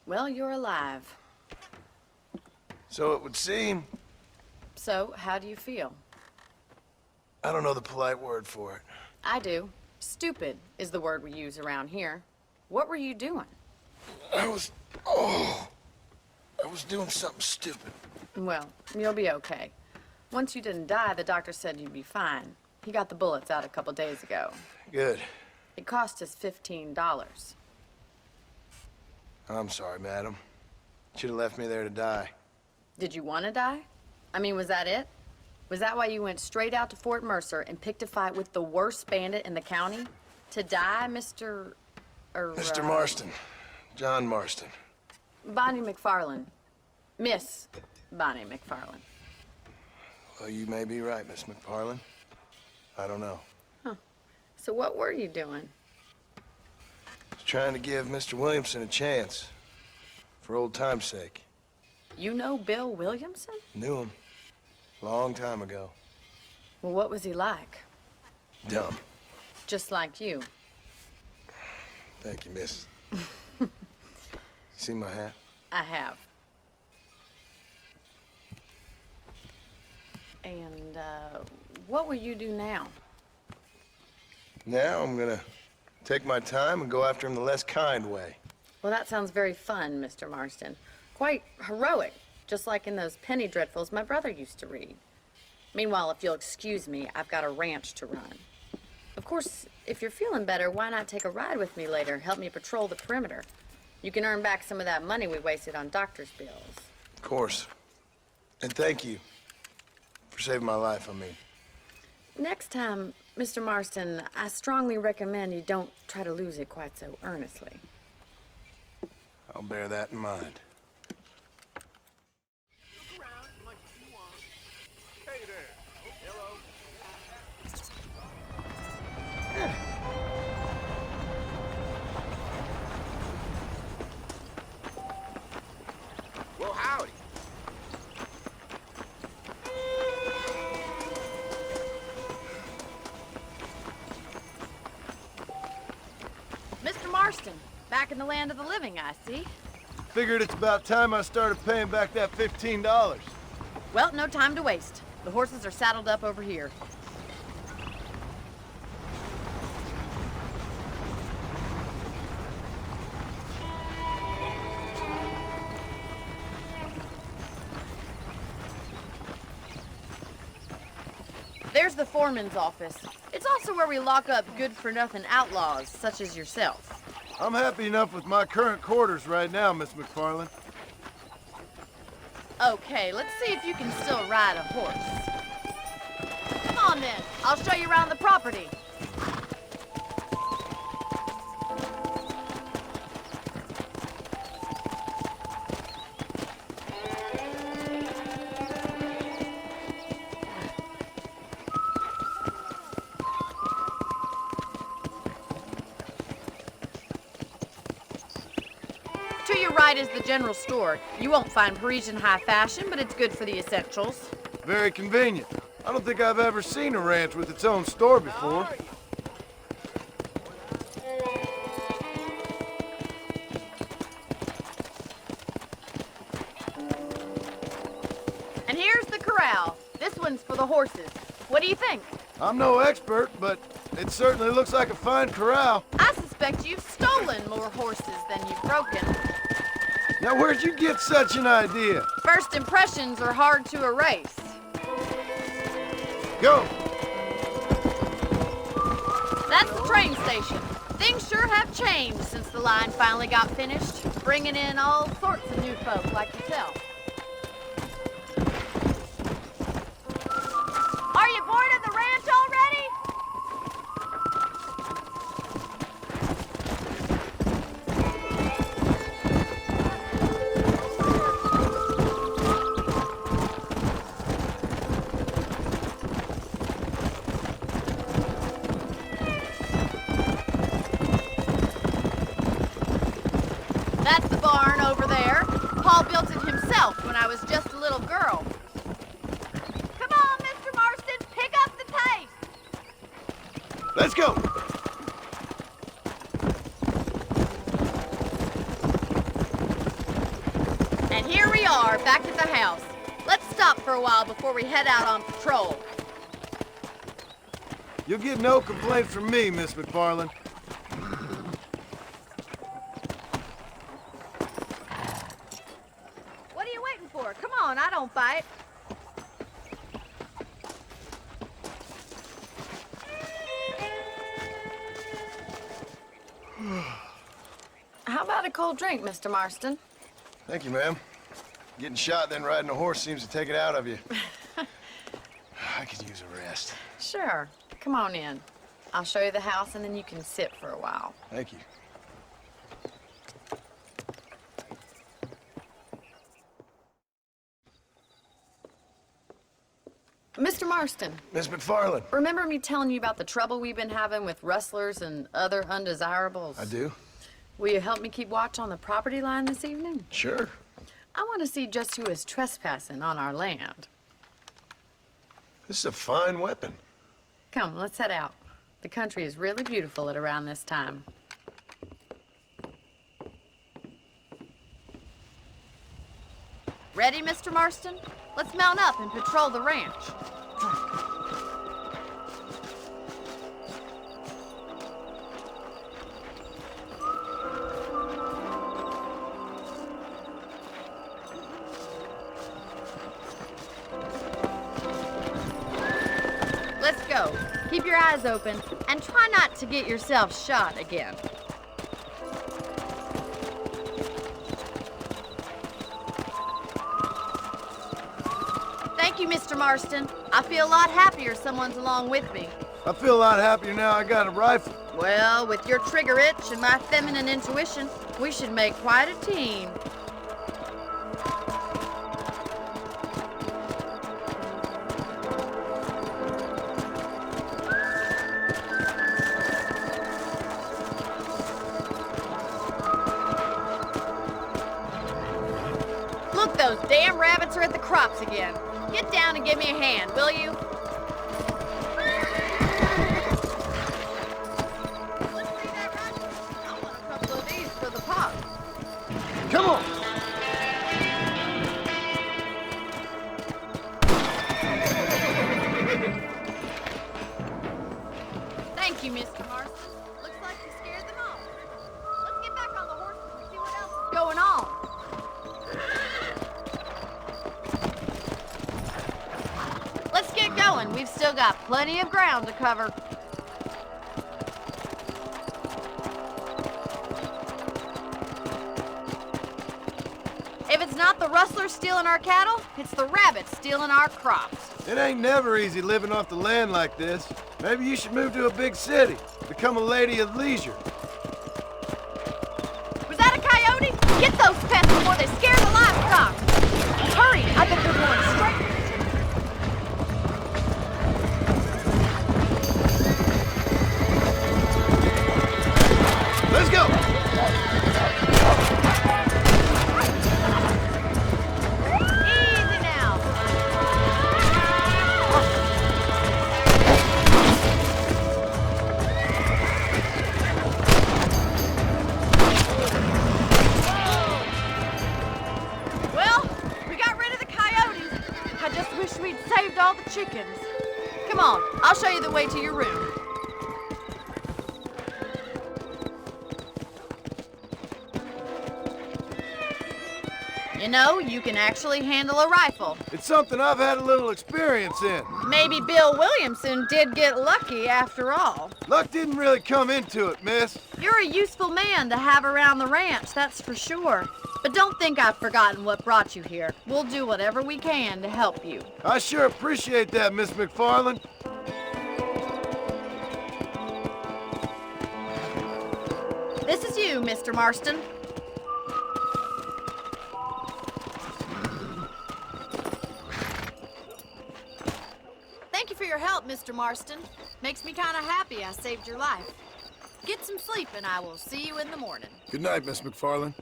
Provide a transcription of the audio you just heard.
Well, you're alive. So it would seem. So, how do you feel? I don't know the polite word for it. I do. Stupid is the word we use around here. What were you doing? I was doing something stupid. Well, you'll be okay. Once you didn't die, the doctor said you'd be fine. He got the bullets out a couple days ago. Good. It cost us $15. I'm sorry, madam. Should have left me there to die. Did you want to die? I mean, was that it? Was that why you went straight out to Fort Mercer and picked a fight with the worst bandit in the county? To die, Mr. Mr. Marston. John Marston. Bonnie MacFarlane. Miss Bonnie MacFarlane. Well, you may be right, Miss MacFarlane. I don't know. Huh. So what were you doing? I was trying to give Mr. Williamson a chance. For old time's sake. You know Bill Williamson? Knew him. Long time ago. Well, what was he like? Dumb. Just like you. Thank you, miss. See my hat? I have. And, what will you do now? Now I'm gonna take my time and go after him the less kind way. Well, that sounds very fun, Mr. Marston. Quite heroic, just like in those penny dreadfuls my brother used to read. Meanwhile, if you'll excuse me, I've got a ranch to run. Of course, if you're feeling better, why not take a ride with me later? Help me patrol the perimeter. You can earn back some of that money we wasted on doctor's bills. Of course. And thank you for saving my life, I mean. Next time, Mr. Marston, I strongly recommend you don't try to lose it quite so earnestly. I'll bear that in mind. Well, howdy. Mr. Marston, back in the land of the living, I see. Figured it's about time I started paying back that $15. Well, no time to waste. The horses are saddled up over here. There's the foreman's office. It's also where we lock up good-for-nothing outlaws, such as yourself. I'm happy enough with my current quarters right now, Miss MacFarlane. Okay, let's see if you can still ride a horse. Come on then, I'll show you around the property. To your right is the general store. You won't find Parisian high fashion, but it's good for the essentials. Very convenient. I don't think I've ever seen a ranch with its own store before. And here's the corral. This one's for the horses. What do you think? I'm no expert, but it certainly looks like a fine corral. I suspect you've stolen more horses than you've broken. Now, where'd you get such an idea? First impressions are hard to erase. Go! That's the train station. Things sure have changed since the line finally got finished, bringing in all sorts of new folk like yourself. Are you bored of the ranch already? That's the barn over there. Paul built it himself when I was just a little girl. Come on, Mr. Marston, pick up the pace. Let's go! Here we are, back at the house. Let's stop for a while before we head out on patrol. You'll get no complaint from me, Miss MacFarlane. What are you waiting for? Come on, I don't bite. How about a cold drink, Mr. Marston? Thank you, ma'am. Getting shot, then riding a horse seems to take it out of you. I could use a rest. Sure. Come on in. I'll show you the house, and then you can sit for a while. Thank you. Mr. Marston, Miss MacFarlane. remember me telling you about the trouble we've been having with rustlers and other undesirables? I do. Will you help me keep watch on the property line this evening? Sure. I want to see just who is trespassing on our land. This is a fine weapon. Come, let's head out. The country is really beautiful at around this time. Ready, Mr. Marston? Let's mount up and patrol the ranch. Let's go. Keep your eyes open and try not to get yourself shot again. Thank you, Mr. Marston. I feel a lot happier someone's along with me. I feel a lot happier now I got a rifle. Well, with your trigger itch and my feminine intuition, we should make quite a team. Look, those damn rabbits are at the crops again. Get down and give me a hand, will you? Let's see that run. I want a couple of these for the pot. Come on! Thank you, Mr. Marston. Looks like you scared them off. Let's get back on the horses and see what else is going on. Let's get going. We've still got plenty of ground to cover. If it's not the rustlers stealing our cattle, it's the rabbits stealing our crops. It ain't never easy living off the land like this. Maybe you should move to a big city. Become a lady of leisure. Was that a coyote? Get those pests before they scare the livestock. Hurry, I bet they're going straight. Let's go! Easy now. Well, we got rid of the coyotes. I just wish we'd saved all the chickens. Come on, I'll show you the way to your room. You know, you can actually handle a rifle. It's something I've had a little experience in. Maybe Bill Williamson did get lucky after all. Luck didn't really come into it, miss. You're a useful man to have around the ranch, that's for sure. But don't think I've forgotten what brought you here. We'll do whatever we can to help you. I sure appreciate that, Miss MacFarlane. This is you, Mr. Marston. Thank you for your help, Mr. Marston. Makes me kind of happy I saved your life. Get some sleep and I will see you in the morning. Good night, Miss MacFarlane.